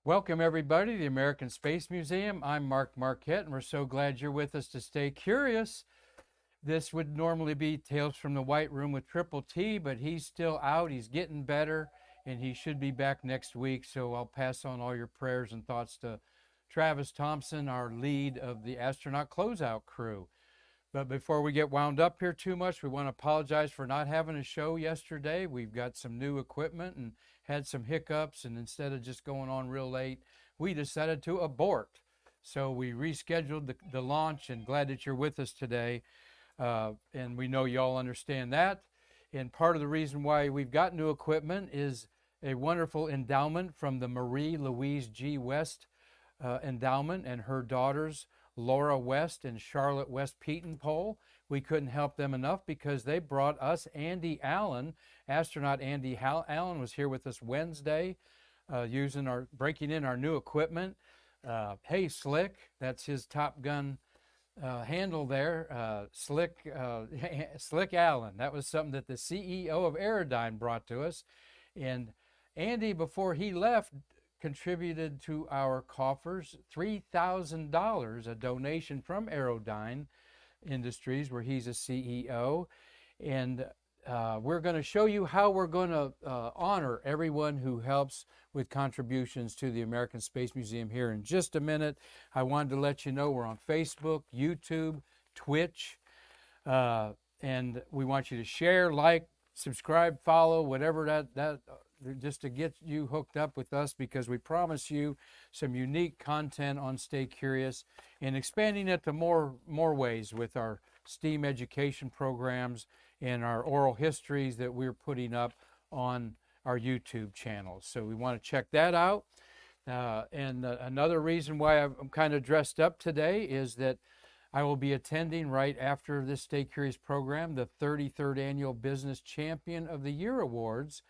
Welcome, everybody, to the American Space Museum. I'm Mark Marquette, and we're so glad you're with us to stay curious. This would normally be Tales from the White Room with Triple T, but he's still out. He's getting better, and he should be back next week. So I'll pass on all your prayers and thoughts to Travis Thompson, our lead of the astronaut closeout crew. But before we get wound up here too much, we want to apologize for not having a show yesterday. We've got some new equipment and had some hiccups, and instead of just going on real late, we decided to abort. So we rescheduled the launch, and glad that you're with us today. And we know you all understand that. And part of the reason why we've got new equipment is a wonderful endowment from the Marie Louise G. West Endowment and her daughters, Laura West and Charlotte West Petenpole. We couldn't help them enough because they brought us Andy Allen. Astronaut Andy Allen was here with us Wednesday, breaking in our new equipment. Hey, Slick, that's his Top Gun handle there. Slick Allen. That was something that the CEO of Aerodyne brought to us. And Andy, before he left, contributed to our coffers $3,000, a donation from Aerodyne Industries, where he's a CEO. And we're going to show you how we're going to honor everyone who helps with contributions to the American Space Museum here in just a minute. I wanted to let you know we're on Facebook, YouTube, Twitch, and we want you to share, like, subscribe, follow, whatever that just to get you hooked up with us, because we promise you some unique content on Stay Curious and expanding it to more ways with our STEAM education programs and our oral histories that we're putting up on our YouTube channel. So we want to check that out. Another reason why I'm kind of dressed up today is that I will be attending right after this Stay Curious program the 33rd Annual Business Champion of the Year Awards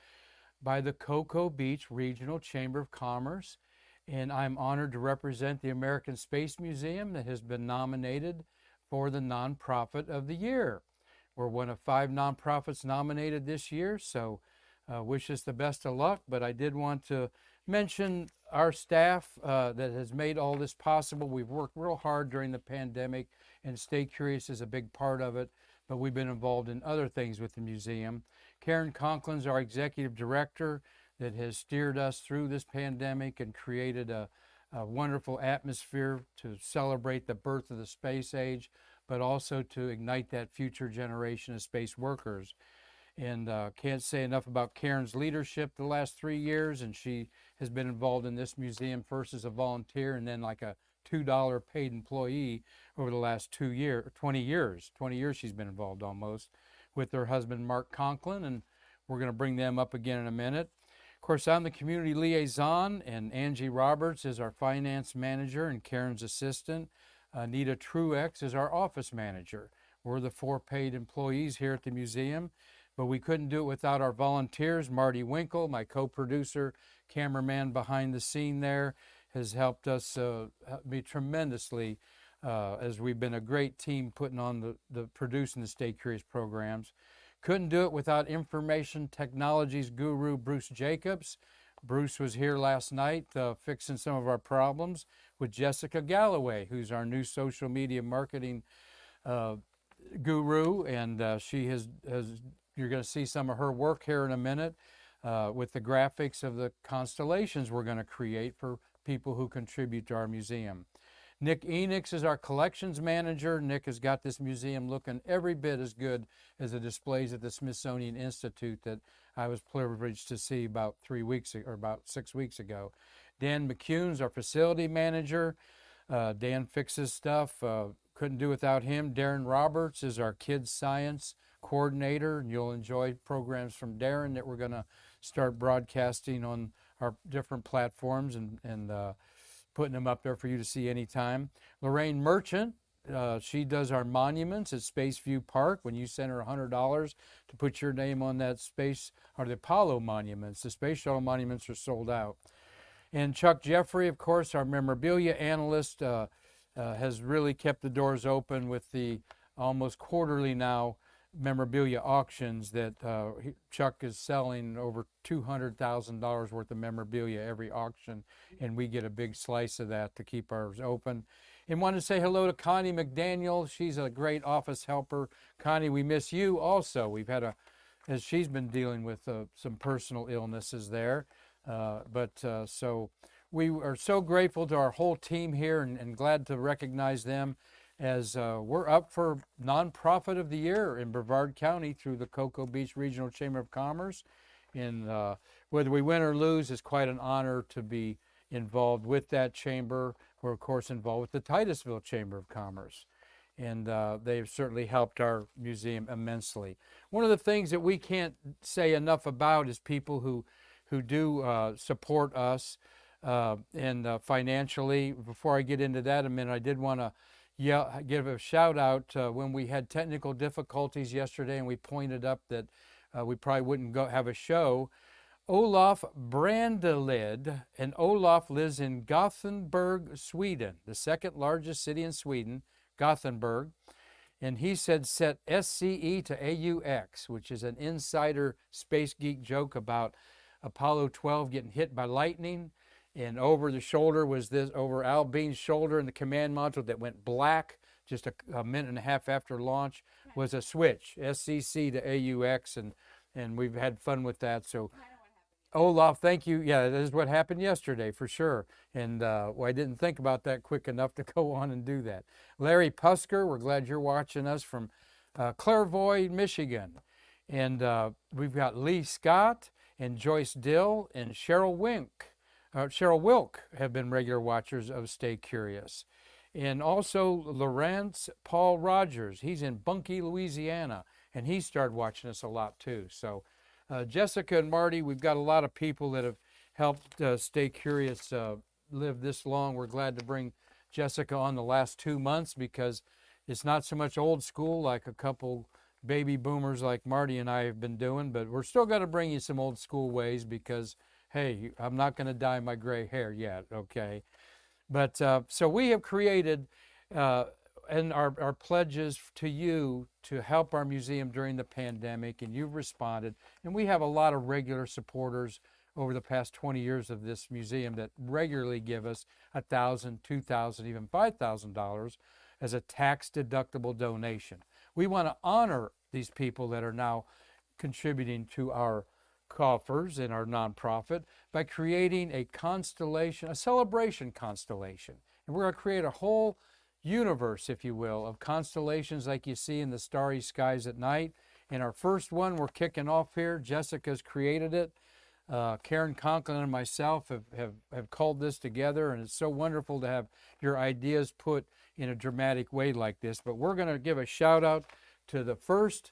by the Cocoa Beach Regional Chamber of Commerce. And I'm honored to represent the American Space Museum that has been nominated for the Nonprofit of the Year. We're one of 5 nonprofits nominated this year, so wish us the best of luck. But I did want to mention our staff that has made all this possible. We've worked real hard during the pandemic, and Stay Curious is a big part of it, but we've been involved in other things with the museum. Karen Conklin's our executive director that has steered us through this pandemic and created a wonderful atmosphere to celebrate the birth of the space age, but also to ignite that future generation of space workers. And can't say enough about Karen's leadership the last 3 years, and she has been involved in this museum first as a volunteer and then like a $2 paid employee over the last 20 years. 20 years she's been involved almost, with her husband Mark Conklin, and we're going to bring them up again in a minute. Of course, I'm the community liaison, and Angie Roberts is our finance manager and Karen's assistant. Nita Truex is our office manager. We're the 4 paid employees here at the museum, but we couldn't do it without our volunteers. Marty Winkle, my co-producer, cameraman behind the scene there, has helped us be tremendously as we've been a great team putting on the producing the Stay Curious programs. Couldn't do it without information technologies guru Bruce Jacobs. Bruce was here last night fixing some of our problems with Jessica Galloway, who's our new social media marketing guru, and she has you're going to see some of her work here in a minute with the graphics of the constellations we're going to create for people who contribute to our museum. Nick Enix is our collections manager. Nick has got this museum looking every bit as good as the displays at the Smithsonian Institute that I was privileged to see about 6 weeks ago. Dan McCune's our facility manager. Dan fixes stuff. Couldn't do without him. Darren Roberts is our kids science coordinator, and you'll enjoy programs from Darren that we're going to start broadcasting on our different platforms and putting them up there for you to see anytime. Lorraine Merchant, she does our monuments at Spaceview Park. When you send her $100 to put your name on that space, or the Apollo monuments, the space shuttle monuments are sold out. And Chuck Jeffrey, of course, our memorabilia analyst, has really kept the doors open with the almost quarterly now memorabilia auctions that Chuck is selling over $200,000 worth of memorabilia every auction, and we get a big slice of that to keep ours open. And want to say hello to Connie McDaniel. She's a great office helper. Connie, we miss you also. We've had as she's been dealing with some personal illnesses there. So we are so grateful to our whole team here and glad to recognize them as we're up for Nonprofit of the Year in Brevard County through the Cocoa Beach Regional Chamber of Commerce. And whether we win or lose, it's quite an honor to be involved with that chamber. We're, of course, involved with the Titusville Chamber of Commerce. And they've certainly helped our museum immensely. One of the things that we can't say enough about is people who do support us and financially. Before I get into that a minute, I did want to give a shout out when we had technical difficulties yesterday and we pointed up that we probably wouldn't have a show. Olaf Brandelid, and Olaf lives in Gothenburg, Sweden, the second largest city in Sweden, Gothenburg. And he said set SCE to AUX, which is an insider space geek joke about Apollo 12 getting hit by lightning. And over the shoulder was this, over Al Bean's shoulder in the command module that went black just a minute and a half after launch was a switch, SCC to AUX, and we've had fun with that. So Olaf, thank you. Yeah, that is what happened yesterday for sure. And well, I didn't think about that quick enough to go on and do that. Larry Pusker, we're glad you're watching us from Clairvoy, Michigan. And we've got Lee Scott and Joyce Dill and Cheryl Wilk have been regular watchers of Stay Curious. And also Lawrence Paul Rogers. He's in Bunkie, Louisiana, and he started watching us a lot too. So Jessica and Marty, we've got a lot of people that have helped Stay Curious live this long. We're glad to bring Jessica on the last 2 months because it's not so much old school like a couple baby boomers like Marty and I have been doing, but we're still going to bring you some old school ways because, hey, I'm not going to dye my gray hair yet, okay? But so we have created and our pledges to you to help our museum during the pandemic, and you've responded. And we have a lot of regular supporters over the past 20 years of this museum that regularly give us $1,000, $2,000, even $5,000 as a tax-deductible donation. We want to honor these people that are now contributing to our coffers in our nonprofit by creating a constellation, a celebration constellation. And we're going to create a whole universe, if you will, of constellations like you see in the starry skies at night. And our first one we're kicking off here, Jessica's created it. Karen Conklin and myself have called this together, and it's so wonderful to have your ideas put in a dramatic way like this. But we're going to give a shout out to the first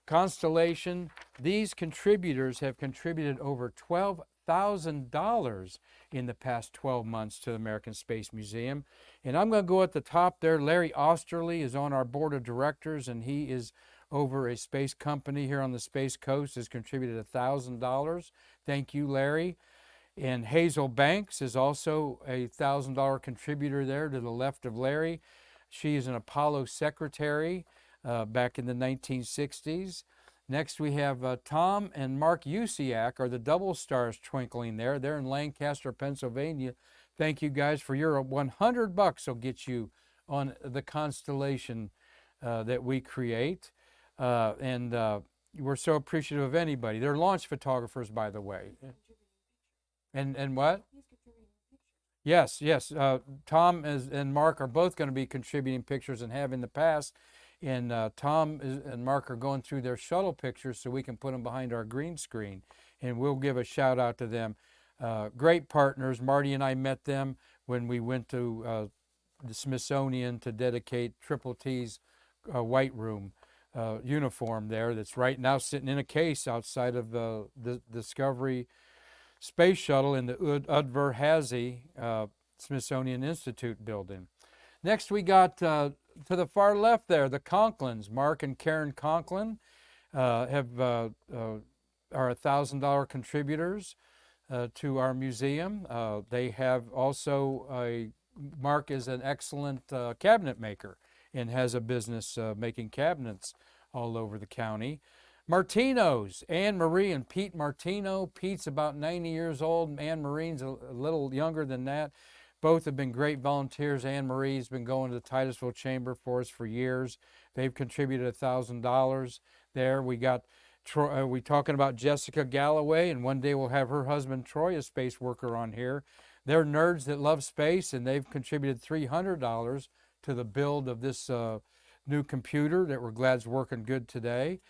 constellation. These contributors have contributed over $12,000 in the past 12 months to the American Space Museum. And I'm going to go at the top there. Larry Osterly is on our board of directors, and he is over a space company here on the Space Coast, has contributed $1,000. Thank you, Larry. And Hazel Banks is also a $1,000 contributor there to the left of Larry. She is an Apollo secretary back in the 1960s. Next we have Tom and Mark Yusiak are the double stars twinkling there. They're in Lancaster, Pennsylvania. Thank you guys for your $100 will get you on the constellation that we create. We're so appreciative of anybody. They're launch photographers, by the way. And what? Yes. Tom and Mark are both going to be contributing pictures and have in the past. And Tom and Mark are going through their shuttle pictures so we can put them behind our green screen. And we'll give a shout out to them. Great partners. Marty and I met them when we went to the Smithsonian to dedicate Triple T's White Room uniform there that's right now sitting in a case outside of the Discovery Space Shuttle in the Udvar Hazy Smithsonian Institute building. Next we got to the far left there, the Conklins. Mark and Karen Conklin are $1,000 contributors to our museum. They have also Mark is an excellent cabinet maker and has a business making cabinets all over the county. Martinos, Anne Marie and Pete Martino. Pete's about 90 years old. Anne Marie's a little younger than that. Both have been great volunteers. Anne Marie's been going to the Titusville Chamber for us for years. They've contributed $1,000 there. We got Troy, we talking about Jessica Galloway, and one day we'll have her husband Troy, a space worker, on here. They're nerds that love space, and they've contributed $300 to the build of this new computer that we're glad is working good today.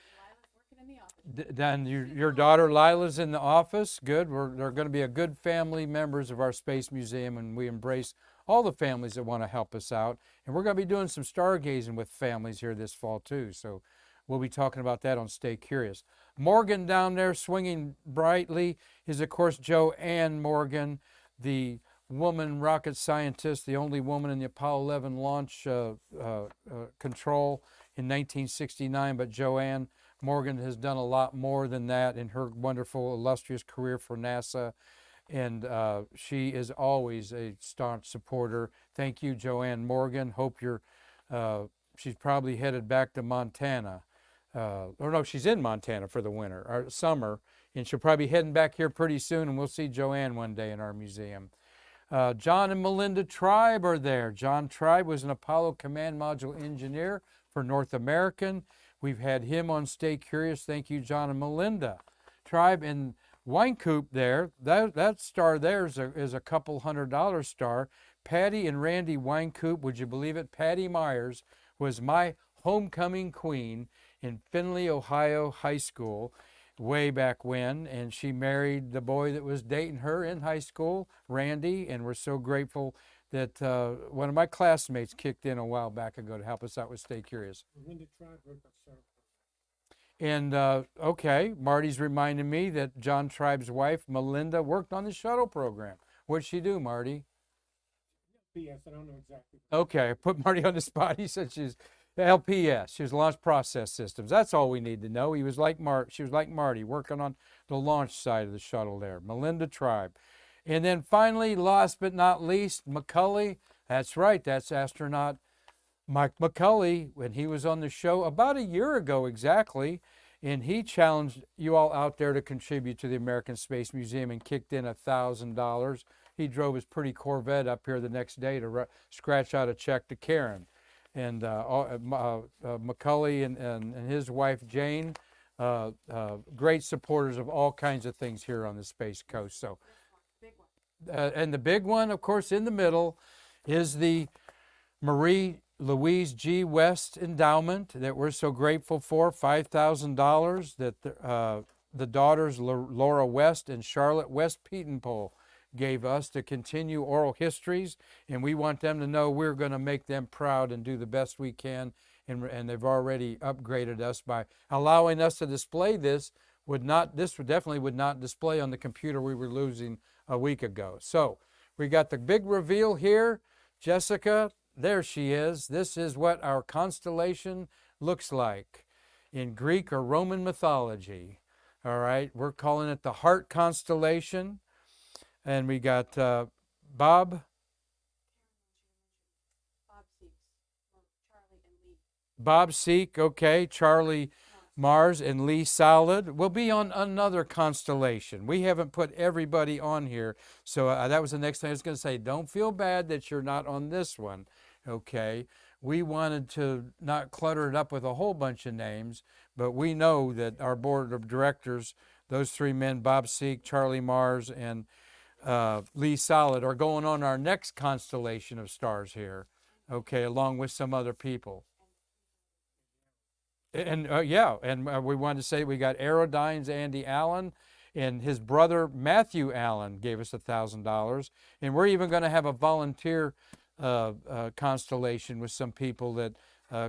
Then your daughter Lila's in the office. Good. They're going to be a good family members of our Space Museum, and we embrace all the families that want to help us out. And we're going to be doing some stargazing with families here this fall too. So we'll be talking about that on Stay Curious. Morgan down there swinging brightly is, of course, Joanne Morgan, the woman rocket scientist, the only woman in the Apollo 11 launch control in 1969. But Joanne Morgan has done a lot more than that in her wonderful, illustrious career for NASA, and she is always a staunch supporter. Thank you, Joanne Morgan. Hope she's probably headed back to Montana. Or no, she's in Montana for the winter or summer, and she'll probably be heading back here pretty soon, and we'll see Joanne one day in our museum. John and Melinda Tribe are there. John Tribe was an Apollo Command Module engineer for North American. We've had him on Stay Curious. Thank you, John and Melinda Tribe. And Wine Coop there, that star there is a couple $100 star. Patty and Randy Wine Coop, would you believe it? Patty Myers was my homecoming queen in Findlay, Ohio High School way back when, and she married the boy that was dating her in high school, Randy, and we're so grateful that one of my classmates kicked in a while back ago to help us out with Stay Curious. And okay, Marty's reminding me that John Tribe's wife, Melinda, worked on the shuttle program. What'd she do, Marty? LPS, I don't know exactly. Okay, I put Marty on the spot. He said she's LPS. She was Launch Process Systems. That's all we need to know. She was like Marty, working on the launch side of the shuttle there. Melinda Tribe. And then finally, last but not least, Mccully. That's right, that's astronaut Mike Mccully, when he was on the show about a year ago exactly, and he challenged you all out there to contribute to the American Space Museum and kicked in $1,000. He drove his pretty Corvette up here the next day to scratch out a check to Karen. And Mccully and his wife Jane, great supporters of all kinds of things here on the Space Coast. So, and the big one, of course, in the middle is the Louise G. West Endowment that we're so grateful for, $5,000 that the daughters Laura West and Charlotte West Petenpole gave us to continue oral histories, and we want them to know we're going to make them proud and do the best we can, and they've already upgraded us by allowing us to display this. This definitely would not display on the computer we were losing a week ago. So we got the big reveal here. Jessica, there she is. This is what our constellation looks like in Greek or Roman mythology. All right, we're calling it the Heart Constellation. And we got Bob Seek, okay, Charlie Mars and Lee Solid will be on another constellation. We haven't put everybody on here, so that was the next thing I was going to say. Don't feel bad that you're not on this one, okay? We wanted to not clutter it up with a whole bunch of names, but we know that our board of directors, those three men, Bob Seek, Charlie Mars, and Lee Solid, are going on our next constellation of stars here, okay, along with some other people. And yeah, and we wanted to say we got Aerodyne's Andy Allen, and his brother Matthew Allen gave us $1,000, and we're even going to have a volunteer constellation with some people that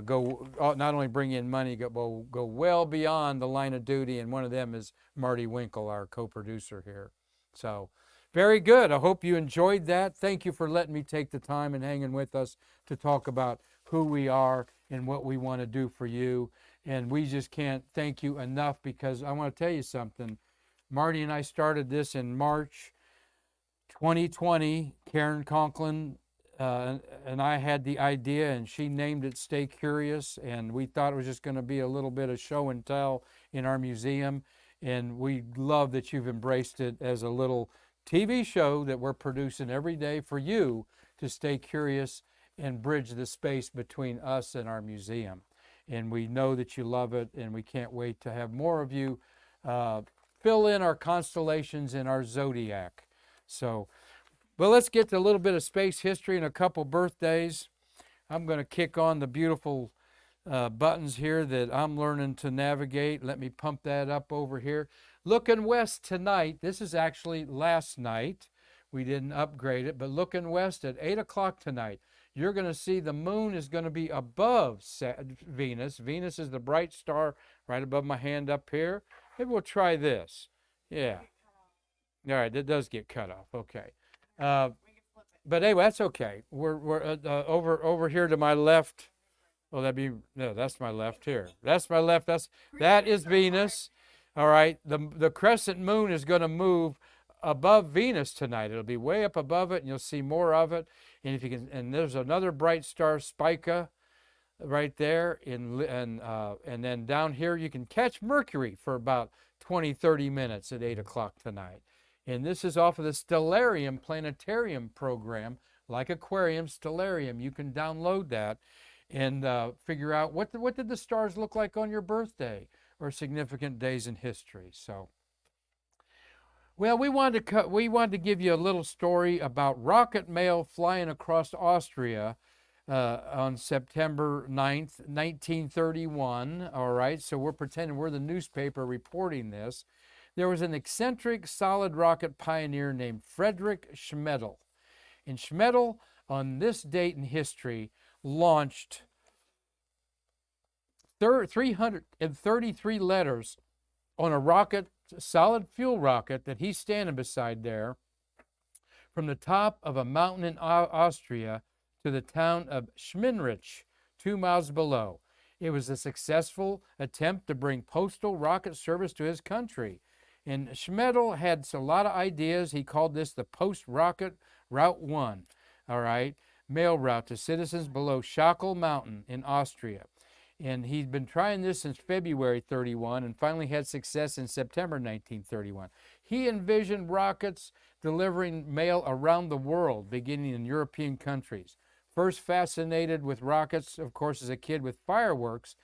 go not only bring in money, but will go well beyond the line of duty, and one of them is Marty Winkle, our co-producer here. So very good. I hope you enjoyed that. Thank you for letting me take the time and hanging with us to talk about who we are and what we want to do for you. And we just can't thank you enough, because I want to tell you something. Marty and I started this in March 2020. Karen Conklin and I had the idea, and she named it Stay Curious, and we thought it was just going to be a little bit of show and tell in our museum, and we love that you've embraced it as a little TV show that we're producing every day for you to stay curious and bridge the space between us and our museum. And we know that you love it, and we can't wait to have more of you fill in our constellations and our zodiac. So, well, let's get to a little bit of space history and a couple birthdays. I'm going to kick on the beautiful buttons here that I'm learning to navigate. Let me pump that up over here. Looking west tonight. This is actually last night. We didn't upgrade it, but looking west at 8 o'clock tonight, you're going to see the moon is going to be above Venus. Venus is the bright star right above my hand up here. Maybe we'll try this. Yeah. All right, that does get cut off. Okay. But anyway, that's okay. We're over here to my left. Well, that's my left here. That's my left. That is Venus. All right. The crescent moon is going to move above Venus tonight. It'll be way up above it, and you'll see more of it. And if you can, and there's another bright star, Spica, right there. And then down here you can catch Mercury for about 20-30 minutes at 8 o'clock tonight. And this is off of the Stellarium Planetarium program, like Aquarium, Stellarium. You can download that and figure out what did the stars look like on your birthday or significant days in history. So, well, we wanted to give you a little story about rocket mail flying across Austria on September 9th, 1931. All right, so we're pretending we're the newspaper reporting this. There was an eccentric solid rocket pioneer named Friedrich Schmedel. And Schmedel, on this date in history, launched 333 letters on a rocket, solid fuel rocket that he's standing beside there, from the top of a mountain in Austria to the town of Schminrich, 2 miles below. It was a successful attempt to bring postal rocket service to his country. And Schmedel had a lot of ideas. He called this the Post-Rocket Route 1, all right, mail route to citizens below Schackel Mountain in Austria. And he'd been trying this since February 31 and finally had success in September 1931. He envisioned rockets delivering mail around the world, beginning in European countries. First fascinated with rockets, of course, as a kid with fireworks,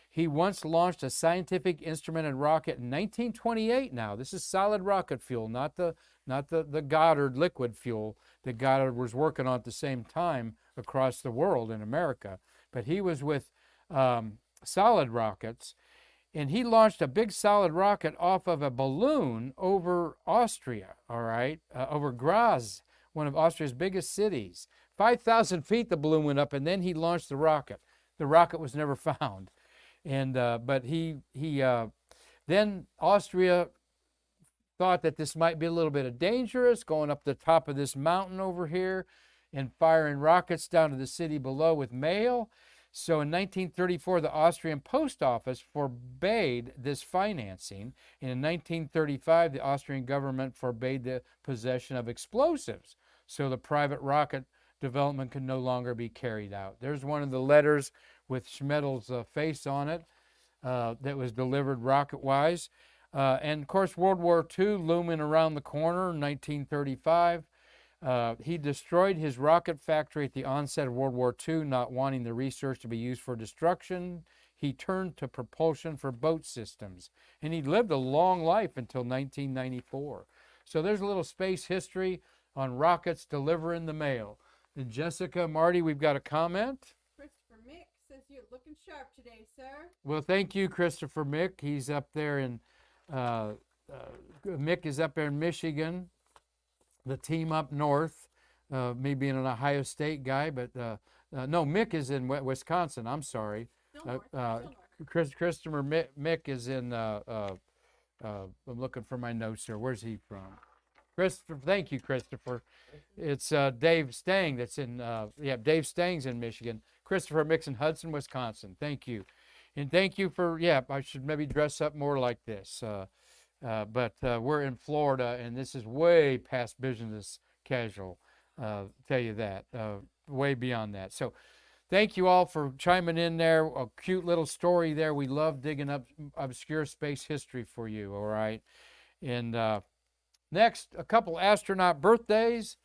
he once launched a scientific instrumented rocket in 1928 now. This is solid rocket fuel, not the Goddard liquid fuel that Goddard was working on at the same time across the world in America. But he was with solid rockets, and he launched a big solid rocket off of a balloon over Austria, all right, over Graz, one of Austria's biggest cities. 5,000 feet the balloon went up, and then he launched the rocket. The rocket was never found. And but then Austria thought that this might be a little bit dangerous, going up the top of this mountain over here and firing rockets down to the city below with mail. So in 1934, the Austrian Post Office forbade this financing. And in 1935, the Austrian government forbade the possession of explosives. So the private rocket development could no longer be carried out. There's one of the letters with Schmedel's face on it that was delivered rocket-wise. And, of course, World War II looming around the corner in 1935. He destroyed his rocket factory at the onset of World War II, not wanting the research to be used for destruction. He turned to propulsion for boat systems. And he lived a long life until 1994. So there's a little space history on rockets delivering the mail. And Jessica, Marty, we've got a comment. Christopher Mick says you're looking sharp today, sir. Well, thank you, Christopher Mick. He's up there in, Mick is up there in Michigan. The team up north, me being an Ohio State guy, but no, Mick is in Wisconsin. I'm sorry. Christopher Mick is in, I'm looking for my notes here. Where's he from? Christopher, thank you, Christopher. It's Dave Stang that's in, Dave Stang's in Michigan. Christopher Mick's in Hudson, Wisconsin. Thank you. And thank you for, I should maybe dress up more like this. But we're in Florida, and this is way past business casual, tell you that. way beyond that. So thank you all for chiming in there. A cute little story there. We love digging up obscure space history for you, all right? And next, a couple astronaut birthdays.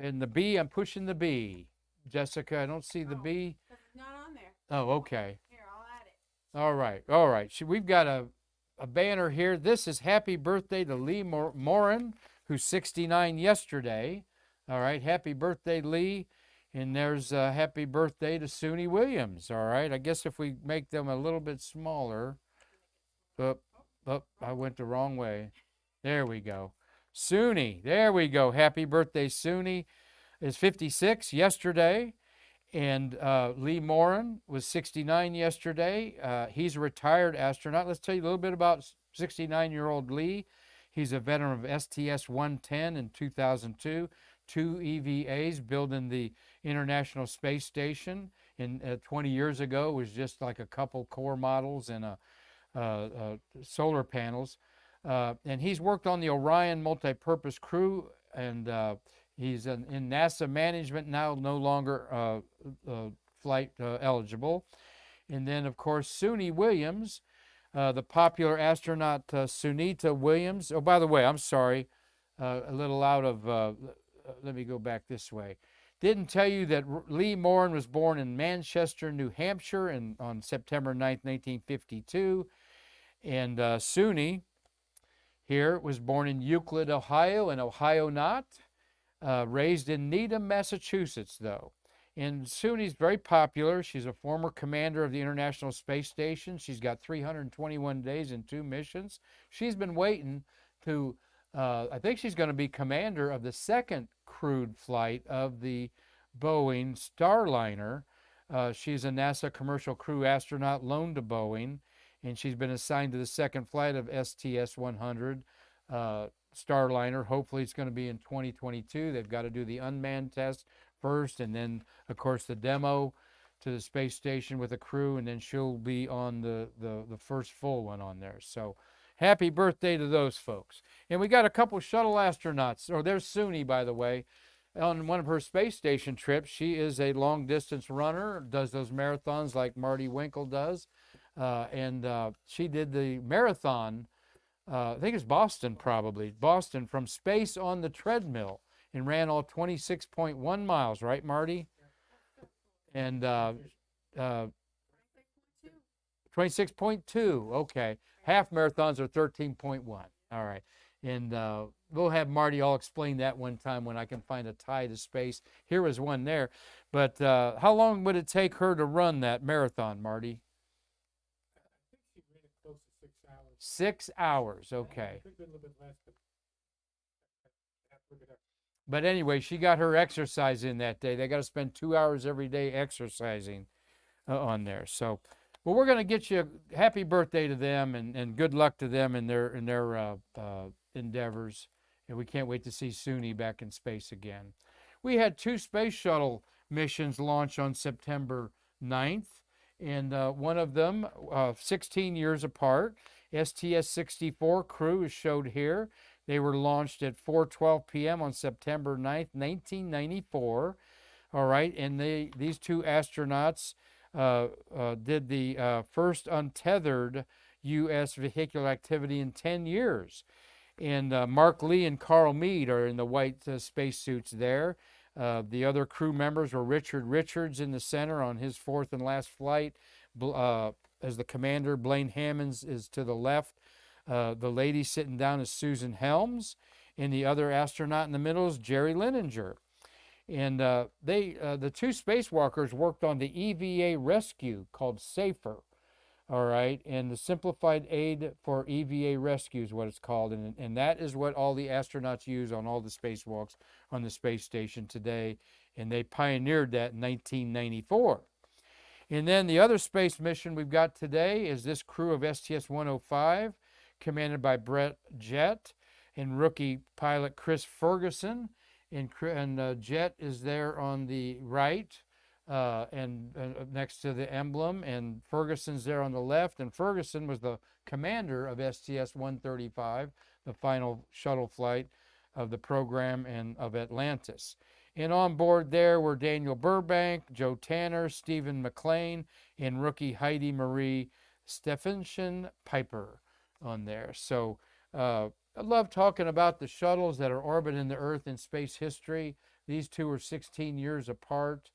And the B, I'm pushing the B. Jessica, I don't see the B. Because it's not on there. Oh, okay. Here, I'll add it. All right, all right. We've got a banner here. This is happy birthday to Lee Morin, who's 69 yesterday. All right, happy birthday, Lee. And there's happy birthday to Suni Williams. All right, I guess if we make them a little bit smaller. Oh, I went the wrong way. There we go. Suni, there we go. Happy birthday, Suni. Is 56 yesterday. And Lee Morin was 69 yesterday. He's a retired astronaut. Let's tell you a little bit about 69-year-old Lee. He's a veteran of STS-110 in 2002, 2 EVAs building the International Space Station. And 20 years ago, it was just like a couple core models and solar panels. And he's worked on the Orion multi-purpose crew, and he's in NASA management now, no longer flight eligible. And then, of course, Suni Williams, the popular astronaut Sunita Williams. Oh, by the way, I'm sorry, a little out of, let me go back this way. Didn't tell you that Lee Morin was born in Manchester, New Hampshire on September 9th, 1952. And Suni here was born in Euclid, Ohio, an Ohionaut. Raised in Needham, Massachusetts, though. And Suni's very popular. She's a former commander of the International Space Station. She's got 321 days and 2 missions. She's been waiting to, I think she's going to be commander of the second crewed flight of the Boeing Starliner. She's a NASA commercial crew astronaut loaned to Boeing, and she's been assigned to the second flight of STS-100. Starliner. Hopefully it's going to be in 2022. They've got to do the unmanned test first, and then, of course, the demo to the space station with a crew, and then she'll be on the first full one on there. So happy birthday to those folks. And we got a couple shuttle astronauts. Oh, there's Suni, by the way. On one of her space station trips, she is a long-distance runner, does those marathons like Marty Winkle does. And she did the marathon, I think it's Boston probably, Boston from space on the treadmill, and ran all 26.1 miles, right, Marty? And 26.2, okay. Half marathons are 13.1, all right. And we'll have Marty all explain that one time when I can find a tie to space. Here was one there. But how long would it take her to run that marathon, Marty? 6 hours, okay. But anyway, she got her exercise in that day. They got to spend 2 hours every day exercising on there. So, well, we're going to get you a happy birthday to them, and good luck to them in their endeavors. And we can't wait to see Suni back in space again. We had 2 space shuttle missions launch on September 9th, and one of them 16 years apart. STS-64 crew is showed here. They were launched at 4:12 p.m. on September 9th, 1994. All right, and these 2 astronauts did the first untethered U.S. vehicular activity in 10 years. And Mark Lee and Carl Mead are in the white spacesuits there. The other crew members were Richard Richards in the center on his 4th and last flight. As the commander, Blaine Hammonds is to the left. The lady sitting down is Susan Helms, and the other astronaut in the middle is Jerry Lininger. And the 2 spacewalkers worked on the EVA rescue called SAFER. All right, and the Simplified Aid for EVA Rescue is what it's called, and that is what all the astronauts use on all the spacewalks on the space station today, and they pioneered that in 1994. And then the other space mission we've got today is this crew of STS-105, commanded by Brett Jett and rookie pilot Chris Ferguson. And Jett is there on the right and next to the emblem, and Ferguson's there on the left. And Ferguson was the commander of STS-135, the final shuttle flight of the program and of Atlantis. And on board there were Daniel Burbank, Joe Tanner, Stephen McLean, and rookie Heidi Marie Stephenson Piper on there. So I love talking about the shuttles that are orbiting the Earth in space history. These two are 16 years apart.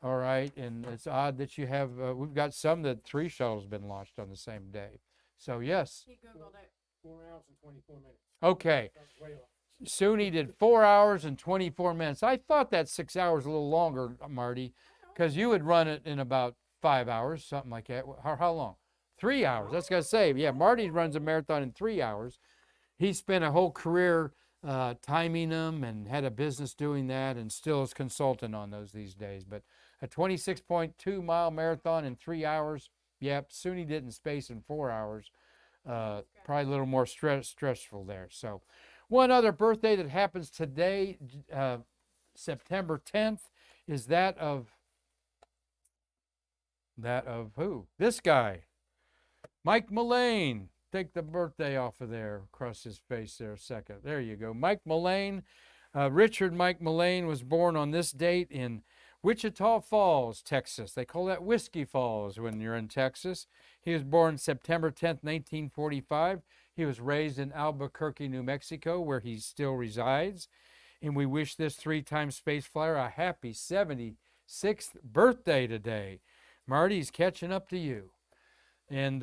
All right, and it's odd that you have, we've got some that 3 shuttles been launched on the same day. So yes. He Googled it. 4 hours and 24 minutes. Okay. That was way off. Suni did 4 hours and 24 minutes. I thought that 6 hours a little longer, Marty, because you would run it in about 5 hours, something like that. How long? 3 hours. That's gonna say, yeah. Marty runs a marathon in 3 hours. He spent a whole career timing them and had a business doing that, and still is consultant on those these days. But a 26.2 mile marathon in 3 hours. Yep. Suni did in space in 4 hours. Probably a little more stressful there. So. One other birthday that happens today, September 10th, is that of who? This guy, Mike Mullane. Take the birthday off of there, across his face there a second. There you go. Mike Mullane, Richard Mike Mullane was born on this date in Wichita Falls, Texas. They call that Whiskey Falls when you're in Texas. He was born September 10th, 1945. He was raised in Albuquerque, New Mexico, where he still resides. And we wish this 3-time space flyer a happy 76th birthday today. Marty's catching up to you. And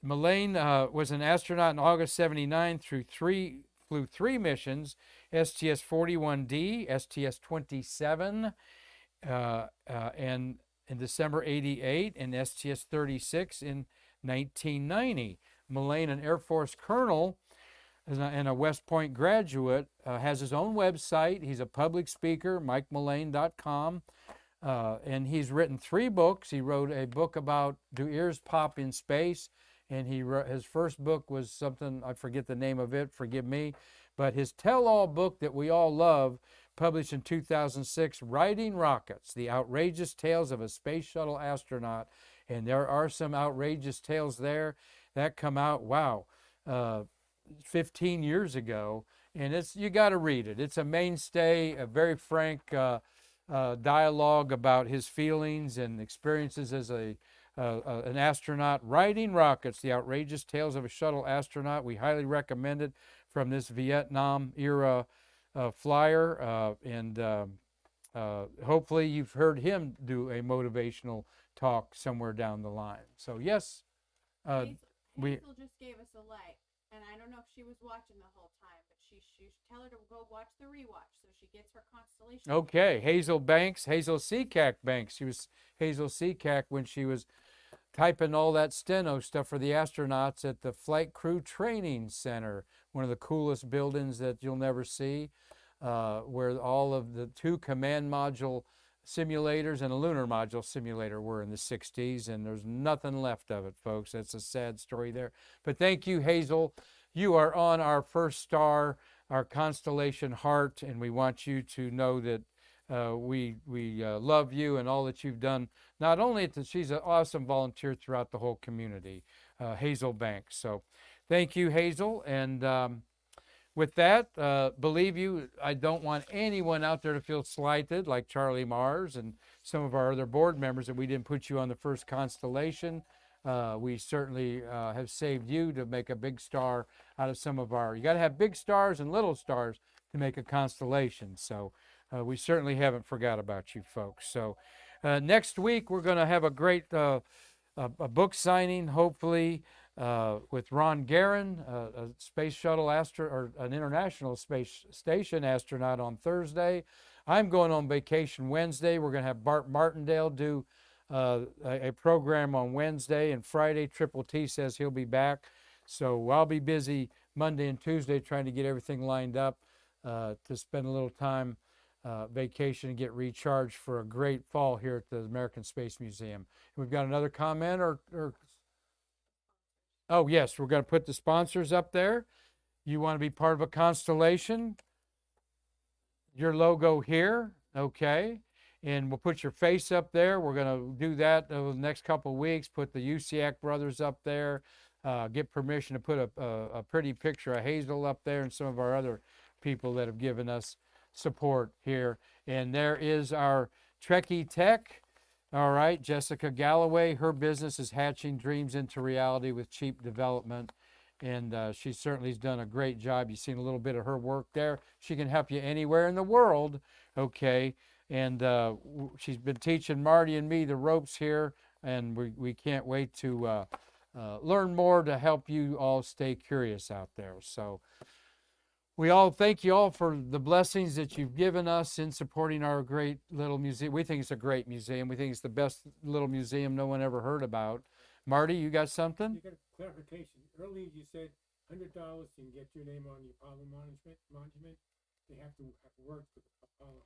Mullane was an astronaut in August 79 flew 3 missions, STS-41D, STS-27, and in December 88, and STS-36 in 1990. Mullane, an Air Force colonel and a West Point graduate, has his own website. He's a public speaker, MikeMullane.com, and he's written 3 books. He wrote a book about Do Ears Pop in Space, and his first book was something, I forget the name of it, forgive me, but his tell-all book that we all love, published in 2006, Riding Rockets, The Outrageous Tales of a Space Shuttle Astronaut. And there are some outrageous tales there that come out, 15 years ago, and you got to read it. It's a mainstay, a very frank dialogue about his feelings and experiences as an astronaut. Riding Rockets, The Outrageous Tales of a Shuttle Astronaut. We highly recommend it, from this Vietnam era flyer, and hopefully you've heard him do a motivational talk somewhere down the line. So yes, Hazel just gave us a like, and I don't know if she was watching the whole time, but she tell her to go watch the rewatch so she gets her Constellation. Okay, Hazel Seacack Banks. She was Hazel Seacack when she was typing all that steno stuff for the astronauts at the Flight Crew Training Center, one of the coolest buildings that you'll never see, where all of the 2 command module simulators and a lunar module simulator were in the 60s, and there's nothing left of it, folks. That's a sad story there. But thank you, Hazel. You are on our first star, our Constellation heart, and we want you to know that we love you and all that you've done. Not only she's an awesome volunteer throughout the whole community, Hazel Banks. So thank you, Hazel. And with that, believe you, I don't want anyone out there to feel slighted like Charlie Mars and some of our other board members that we didn't put you on the first Constellation. We certainly have saved you to make a big star out of some of you got to have big stars and little stars to make a constellation. So we certainly haven't forgot about you folks. So next week, we're going to have a great a book signing, hopefully, with Ron Guerin, a space shuttle or an International Space Station astronaut, on Thursday. I'm going on vacation Wednesday. We're going to have Bart Martindale do a program on Wednesday, and Friday Triple T says he'll be back. So I'll be busy Monday and Tuesday trying to get everything lined up to spend a little time vacation and get recharged for a great fall here at the American Space Museum. We've got another comment or oh, yes, we're going to put the sponsors up there. You want to be part of a constellation? Your logo here, okay. And we'll put your face up there. We're going to do that over the next couple of weeks, put the Yusiak brothers up there, get permission to put a pretty picture of Hazel up there and some of our other people that have given us support here. And there is our Trekkie Tech. All right, Jessica Galloway. Her business is hatching dreams into reality with cheap development. And she certainly has done a great job. You've seen a little bit of her work there. She can help you anywhere in the world, okay? And she's been teaching Marty and me the ropes here, and we can't wait to learn more to help you all stay curious out there. So we all thank you all for the blessings that you've given us in supporting our great little museum. We think it's a great museum. We think it's the best little museum no one ever heard about. Marty, you got something? You got a clarification. Earlier you said $100 can get your name on the Apollo monument. They have to work with Apollo.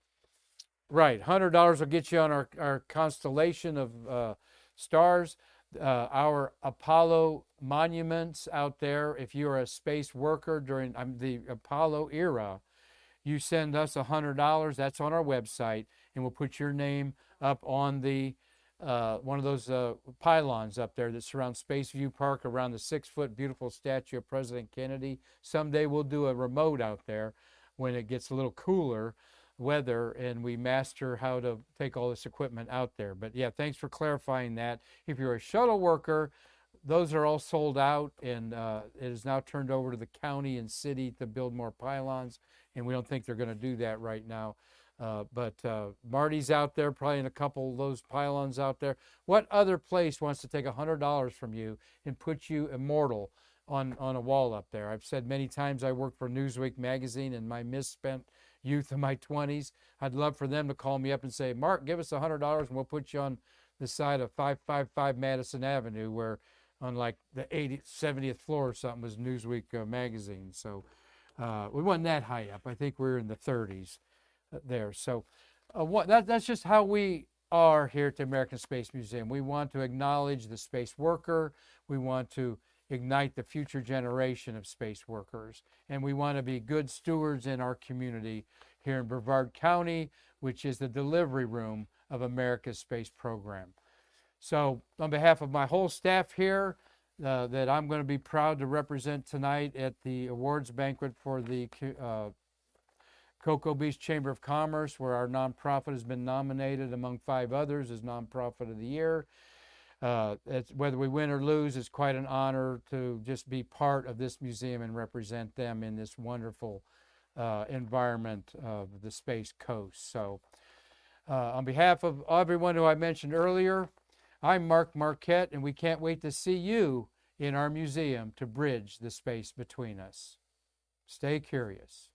Right, $100 will get you on our constellation of stars. Our Apollo monuments out there, if you're a space worker during the Apollo era, you send us $100. That's on our website, and we'll put your name up on the one of those pylons up there that surround Space View Park around the 6-foot beautiful statue of President Kennedy. Someday we'll do a remote out there when it gets a little cooler weather and we master how to take all this equipment out there. But yeah, thanks for clarifying that. If you're a shuttle worker, those are all sold out, and it is now turned over to the county and city to build more pylons, and we don't think they're going to do that right now. But Marty's out there, probably in a couple of those pylons out there. What other place wants to take $100 from you and put you immortal on a wall up there? I've said many times I worked for Newsweek magazine in my misspent youth of my 20s. I'd love for them to call me up and say, Mark, give us $100 and we'll put you on the side of 555 Madison Avenue, where on like the 70th floor or something was Newsweek magazine. So we wasn't that high up. I think we're in the 30s there. So that's just how we are here at the American Space Museum. We want to acknowledge the space worker. We want to ignite the future generation of space workers. And we want to be good stewards in our community here in Brevard County, which is the delivery room of America's space program. So on behalf of my whole staff here, that I'm going to be proud to represent tonight at the awards banquet for the Cocoa Beach Chamber of Commerce, where our nonprofit has been nominated among 5 others as Nonprofit of the Year. Whether we win or lose, it's quite an honor to just be part of this museum and represent them in this wonderful environment of the Space Coast. So on behalf of everyone who I mentioned earlier, I'm Mark Marquette, and we can't wait to see you in our museum to bridge the space between us. Stay curious.